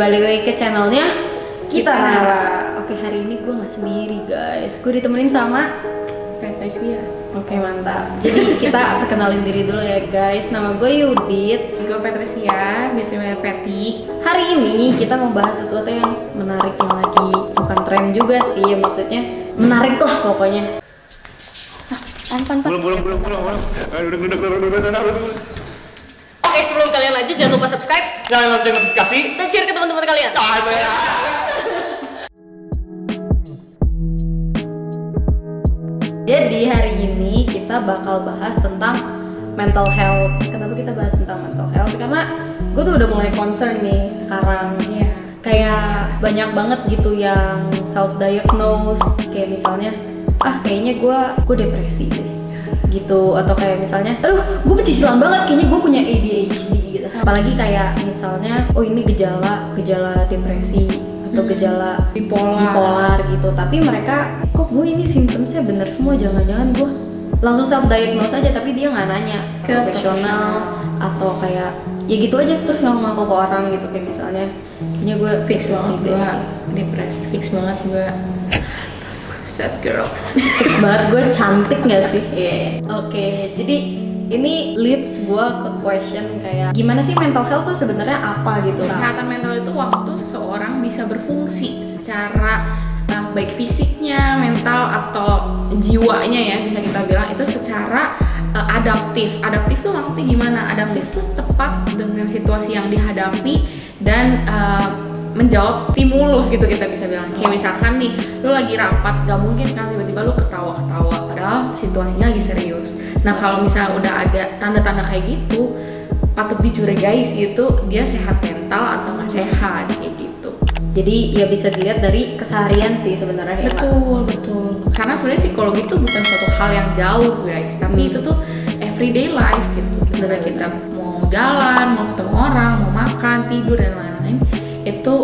balik lagi ke channelnya Kita Nara. Oke, hari ini gue nggak sendiri guys, gue ditemenin sama Patricia. Oke, mantap. Jadi kita perkenalin diri dulu ya guys. Nama gue Yudit. Gue Patricia, biasanya Patty. Hari ini kita mau bahas sesuatu yang menarik, yang lagi bukan tren juga sih, maksudnya menarik lah pokoknya. Belum. Oke, sebelum kalian lanjut jangan lupa subscribe Jangan lupa notifikasi. dan share ke teman-teman kalian. Jadi hari ini kita bakal bahas tentang mental health. Kenapa kita bahas tentang mental health? Karena gue tuh udah mulai concern nih sekarang. Iya. Kayak banyak banget gitu yang self diagnose, kayak misalnya kayaknya gue depresi deh gitu, atau kayak misalnya gue pecicilan banget kayaknya gue punya ADHD gitu. Apalagi kayak misalnya ini gejala depresi atau gejala bipolar gitu, tapi mereka kok gue ini simptomsnya bener semua, jangan-jangan gue langsung self diagnose aja, tapi dia nggak nanya ke profesional atau kayak ya gitu aja terus ngaku-ngaku ke orang gitu, kayak misalnya kayaknya gue Fix banget gue depresi, fix banget gue sad girl. fix banget gue cantik nggak sih? Oke, jadi ini leads gue ke question kayak gimana sih mental health tuh sebenarnya apa gitu? Kesehatan mental itu waktu seseorang bisa berfungsi secara baik fisiknya, mental atau jiwanya ya, bisa kita bilang itu secara adaptif. Adaptif tuh maksudnya gimana? Adaptif tuh tepat dengan situasi yang dihadapi dan menjawab stimulus gitu, kita bisa bilang. Kayak misalkan nih, lu lagi rapat, gak mungkin kan tiba-tiba lu ketawa-ketawa padahal situasinya lagi serius. Nah kalau misalnya udah ada tanda-tanda kayak gitu, patut dicurigai sih itu dia sehat mental atau nggak sehat kayak gitu. Jadi ya bisa dilihat dari keseharian sih sebenarnya. Betul. Karena sebenarnya psikologi itu bukan suatu hal yang jauh guys, tapi itu tuh everyday life gitu. Gimana kita mau jalan, mau ketemu orang, mau makan, tidur dan lain-lain, itu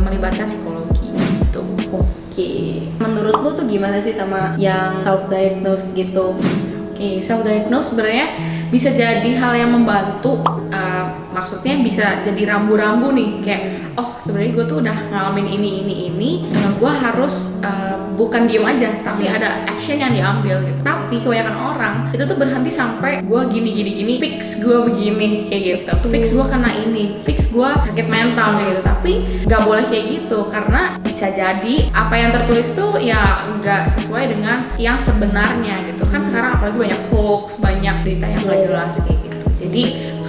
melibatkan psikologi gitu. Oke. Menurut lu tuh gimana sih sama yang self diagnose gitu? Oke, self diagnose sebenarnya bisa jadi hal yang membantu. Maksudnya bisa jadi rambu-rambu nih, kayak sebenarnya gue tuh udah ngalamin ini, gue harus bukan diem aja, tapi ada action yang diambil gitu. Tapi kebanyakan orang itu tuh berhenti sampai gue gini, fix gue begini kayak gitu, fix gue kena ini, fix gue sakit mental kayak gitu. Tapi nggak boleh kayak gitu, karena bisa jadi apa yang tertulis tuh ya nggak sesuai dengan yang sebenarnya gitu kan. Sekarang apalagi banyak hoax, banyak berita yang nggak jelas kayak gitu. Jadi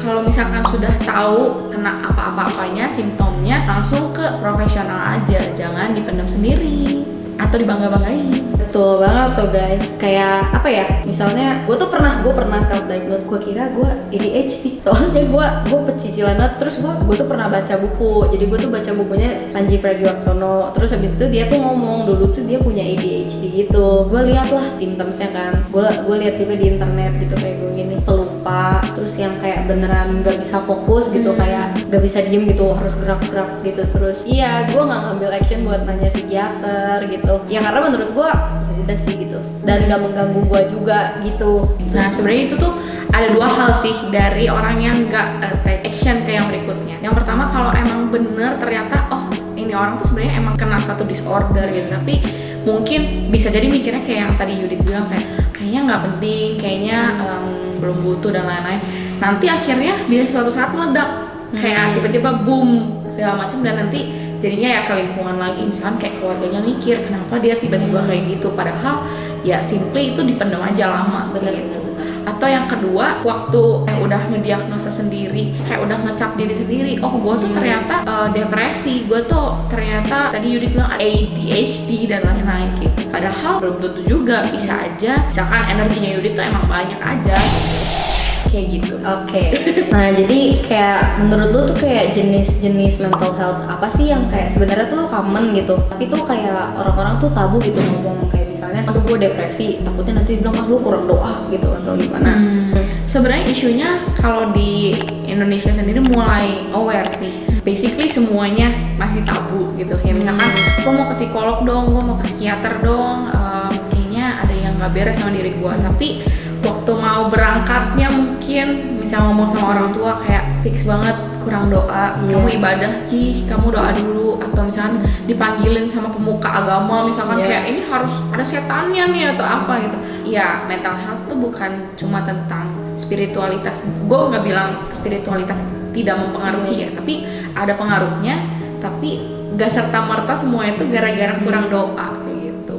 kalau misalkan sudah tahu kena apa-apanya, simptomnya, langsung ke profesional aja, jangan dipendam sendiri atau dibangga-banggain. Betul banget tuh guys. Kayak apa ya? Misalnya gue pernah self diagnose. Gue kira gue ADHD. Soalnya gue pecicilan banget. Terus gue tuh pernah baca buku. Jadi gue tuh baca bukunya Panji Pragiwaksono. Terus habis itu dia tuh ngomong dulu tuh dia punya ADHD gitu. Gue lihat lah symptomsnya kan. Gue lihat juga di internet gitu, kayak gue gini, pelupa. Terus yang kayak beneran gak bisa fokus gitu, kayak gak bisa diem gitu, harus gerak-gerak gitu. Terus iya, gue nggak ngambil action buat nanya psikiater gitu. Ya karena menurut gue udah sih gitu, dan gak mengganggu gue juga gitu. Nah sebenarnya itu tuh ada dua hal sih dari orang yang gak take action ke yang berikutnya. Yang pertama, kalau emang bener ternyata ini orang tuh sebenarnya emang kena suatu disorder gitu, tapi mungkin bisa jadi mikirnya kayak yang tadi Yudit bilang, kayaknya nggak penting, kayaknya belum butuh dan lain-lain. Nanti akhirnya bisa suatu saat meledak, kayak tiba-tiba boom segala macam, dan nanti jadinya ya ke lingkungan lagi, misalkan kayak keluarganya mikir kenapa dia tiba-tiba kayak gitu, padahal ya simply itu dipendam aja lama gitu. Atau yang kedua, waktu udah ngediagnosa sendiri, kayak udah ngecap diri sendiri, gue tuh ternyata depresi, gue tuh ternyata tadi Yudit bilang ADHD dan lain-lain gitu. Padahal belum tentu juga, bisa aja misalkan energinya Yudit tuh emang banyak aja kayak gitu. Oke. Nah jadi kayak menurut lu tuh kayak jenis-jenis mental health apa sih yang kayak sebenarnya tuh common gitu, tapi tuh kayak orang-orang tuh tabu gitu ngomong, kayak misalnya gue depresi, takutnya nanti bilang lu kurang doa gitu atau gimana. Sebenarnya isunya kalau di Indonesia sendiri mulai aware sih. Basically semuanya masih tabu gitu, kayak misalkan gue mau ke psikolog dong, gue mau ke psikiater dong, kayaknya ada yang nggak beres sama diri gue. Tapi waktu mau berangkatnya mungkin misal ngomong sama orang tua kayak fix banget kurang doa, kamu ibadah kamu doa dulu, atau misalkan dipanggilin sama pemuka agama misalkan kayak ini harus ada setannya nih atau apa gitu. Ya mental health tuh bukan cuma tentang spiritualitas. Gue nggak bilang spiritualitas tidak mempengaruhi ya, tapi ada pengaruhnya, tapi gak serta merta semua itu gara-gara kurang doa kayak gitu.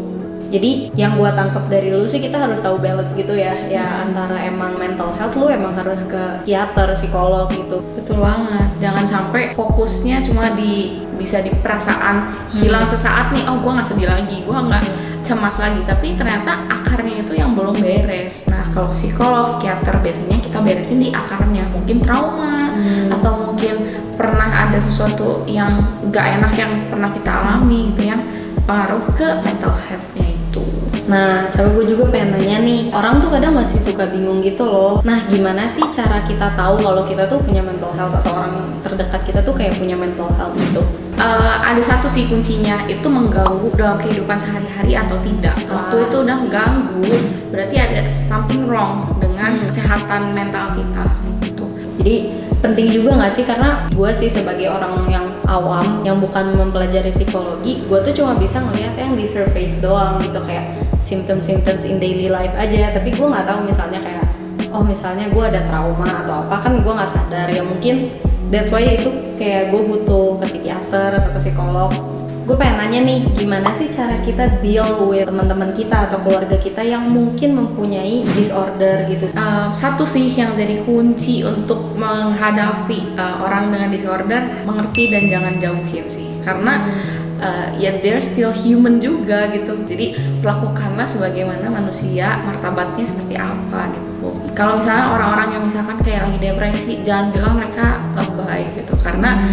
Jadi yang gua tangkap dari lu sih, kita harus tahu balance gitu ya, antara emang mental health lu emang harus ke psikiater, psikolog gitu. Betul banget, jangan sampai fokusnya cuma bisa di perasaan hilang sesaat nih, oh gua nggak sedih lagi, gua nggak cemas lagi, tapi ternyata akarnya itu yang belum beres. Nah kalau psikolog, psikiater biasanya kita beresin di akarnya, mungkin trauma atau mungkin pernah ada sesuatu yang gak enak yang pernah kita alami gitu yang pengaruh ke mental health-nya itu. Nah, sama gue juga pengen nanya nih, orang tuh kadang masih suka bingung gitu loh. Nah, gimana sih cara kita tahu kalau kita tuh punya mental health atau orang terdekat kita tuh kayak punya mental health gitu? Ada satu sih kuncinya, itu mengganggu dalam kehidupan sehari-hari atau tidak. Waktu itu udah ganggu, berarti ada something wrong dengan kesehatan mental kita gitu. Jadi penting juga nggak sih, karena gue sih sebagai orang yang awam yang bukan mempelajari psikologi, gue tuh cuma bisa ngeliat yang di surface doang gitu, kayak symptoms in daily life aja, tapi gue nggak tahu misalnya kayak oh misalnya gue ada trauma atau apa, kan gue nggak sadar ya, mungkin that's why itu kayak gue butuh ke psikiater atau ke psikolog. Gue pengen nanya nih, gimana sih cara kita deal with teman-teman kita atau keluarga kita yang mungkin mempunyai disorder gitu? Satu sih yang jadi kunci untuk menghadapi orang dengan disorder, mengerti dan jangan jauhin sih, karena ya they're still human juga gitu. Jadi lakukanlah sebagaimana manusia, martabatnya seperti apa gitu. Kalau misalnya orang-orang yang misalkan kayak lagi depresi, jangan bilang mereka lebay gitu, karena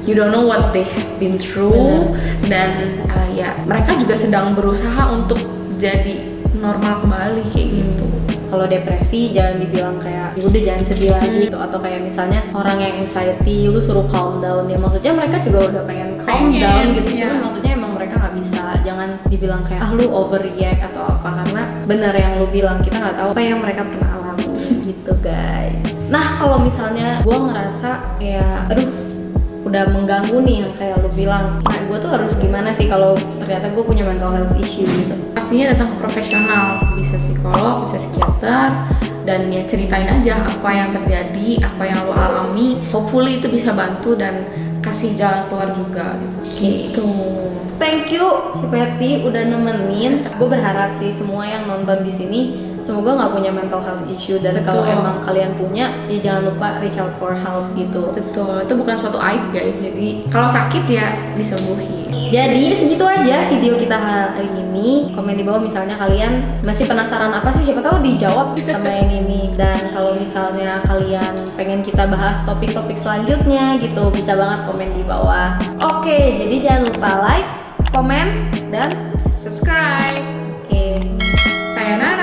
you don't know what they have been through. Dan ya mereka juga sedang berusaha untuk jadi normal kembali kayak gitu. Kalau depresi jangan dibilang kayak udah jangan sedih lagi gitu, atau kayak misalnya orang yang anxiety lu suruh calm down, ya maksudnya mereka juga udah pengen calm down gitu, cuman maksudnya emang mereka nggak bisa. Jangan dibilang kayak lu overreact atau apa, karena benar yang lu bilang, kita nggak tahu apa yang mereka pernah alami gitu guys. Nah kalau misalnya gue ngerasa kayak udah mengganggu nih yang kayak lu bilang, nah gue tuh harus gimana sih kalau ternyata gue punya mental health issue gitu? Pastinya datang ke profesional, bisa psikolog, bisa psikiater, dan ya ceritain aja apa yang terjadi, apa yang lo alami. Hopefully itu bisa bantu dan kasih jalan keluar juga gitu. Thank you si Patty udah nemenin. Gue berharap sih semua yang nonton di sini semoga nggak punya mental health issue, dan kalau emang kalian punya ya jangan lupa reach out for help gitu. Betul, itu bukan suatu aib guys, jadi kalau sakit ya disembuhin. Jadi segitu aja video kita hari ini. Komen di bawah misalnya kalian masih penasaran apa sih, siapa tahu dijawab sama yang ini. Dan kalau misalnya kalian pengen kita bahas topik-topik selanjutnya gitu, bisa banget komen di bawah. Oke, jadi jangan lupa like, komen, dan Subscribe. oke. Sayonara.